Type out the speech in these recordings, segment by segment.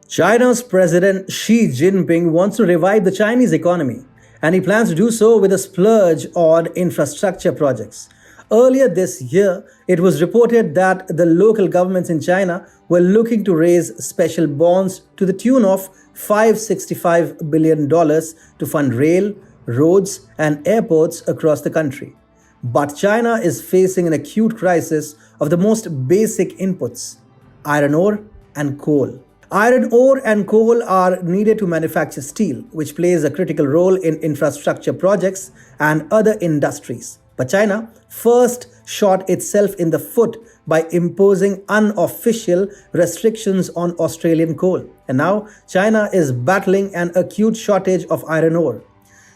China's President Xi Jinping wants to revive the Chinese economy, and he plans to do so with a splurge on infrastructure projects. Earlier this year, it was reported that the local governments in China were looking to raise special bonds to the tune of $565 billion to fund rail, roads, and airports across the country. But China is facing an acute crisis of the most basic inputs: iron ore and coal. Iron ore and coal are needed to manufacture steel, which plays a critical role in infrastructure projects and other industries. But China first shot itself in the foot by imposing unofficial restrictions on Australian coal. And now China is battling an acute shortage of iron ore.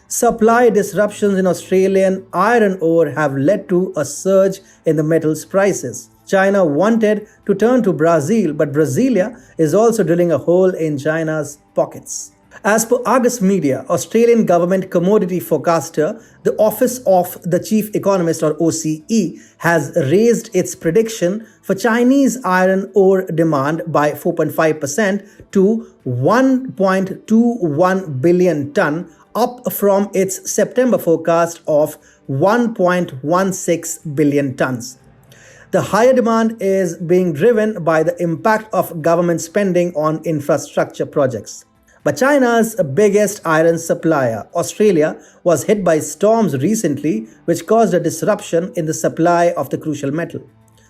Supply disruptions in Australian iron ore have led to a surge in the metal's prices. China wanted to turn to Brazil, but Brasília is also drilling a hole in China's pockets. As per Argus Media, Australian government commodity forecaster, the Office of the Chief Economist or OCE has raised its prediction for Chinese iron ore demand by 4.5% to 1.21 billion ton, up from its September forecast of 1.16 billion tons. The higher demand is being driven by the impact of government spending on infrastructure projects. But China's biggest iron supplier, Australia, was hit by storms recently, which caused a disruption in the supply of the crucial metal.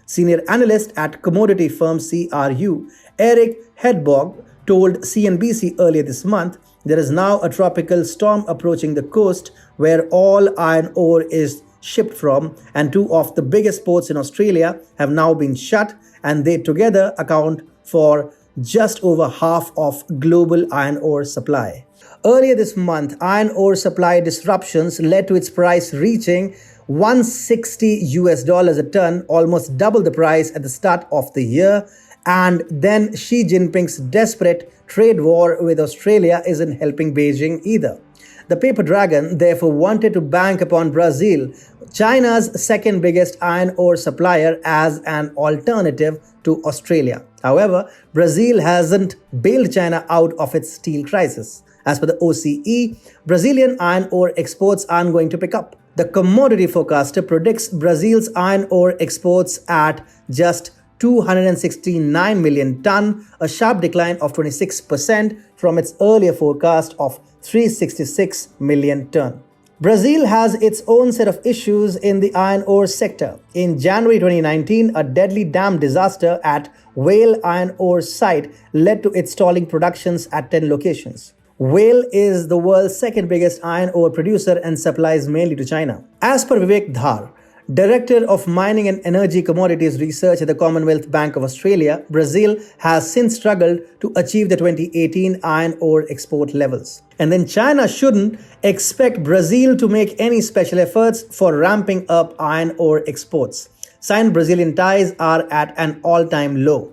Senior analyst at commodity firm CRU, Eric Hedbog, told CNBC earlier this month there is now a tropical storm approaching the coast where all iron ore is shipped from, and two of the biggest ports in Australia have now been shut, and they together account for just over half of global iron ore supply. Earlier this month, iron ore supply disruptions led to its price reaching $160 a ton, almost double the price at the start of the year. And then Xi Jinping's desperate trade war with Australia isn't helping Beijing either. The paper dragon therefore wanted to bank upon Brazil, China's second biggest iron ore supplier, as an alternative to Australia. However, Brazil hasn't bailed China out of its steel crisis. As per the OCE, Brazilian iron ore exports aren't going to pick up. The commodity forecaster predicts Brazil's iron ore exports at just 269 million ton, a sharp decline of 26% from its earlier forecast of 366 million ton. Brazil has its own set of issues in the iron ore sector. In January 2019, a deadly dam disaster at Whale iron ore site led to its stalling productions at 10 locations. Whale is the world's second biggest iron ore producer and supplies mainly to China. As per Vivek Dhar, Director of Mining and Energy Commodities Research at the Commonwealth Bank of Australia, Brazil has since struggled to achieve the 2018 iron ore export levels. And then China shouldn't expect Brazil to make any special efforts for ramping up iron ore exports. Sino-Brazilian ties are at an all-time low.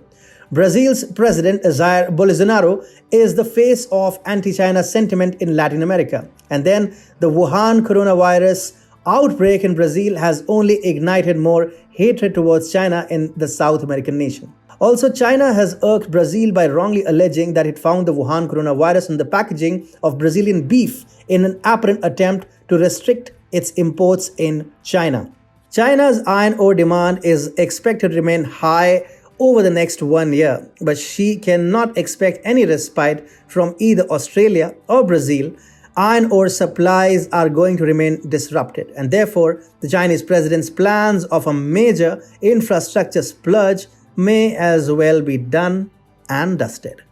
Brazil's President Jair Bolsonaro is the face of anti-China sentiment in Latin America. And then the Wuhan coronavirus outbreak in Brazil has only ignited more hatred towards China in the South American nation. Also, China has irked Brazil by wrongly alleging that it found the Wuhan coronavirus in the packaging of Brazilian beef in an apparent attempt to restrict its imports in China. China's iron ore demand is expected to remain high over the next 1 year, but Xi cannot expect any respite from either Australia or Brazil. Iron ore supplies are going to remain disrupted, and therefore the Chinese president's plans of a major infrastructure splurge may as well be done and dusted.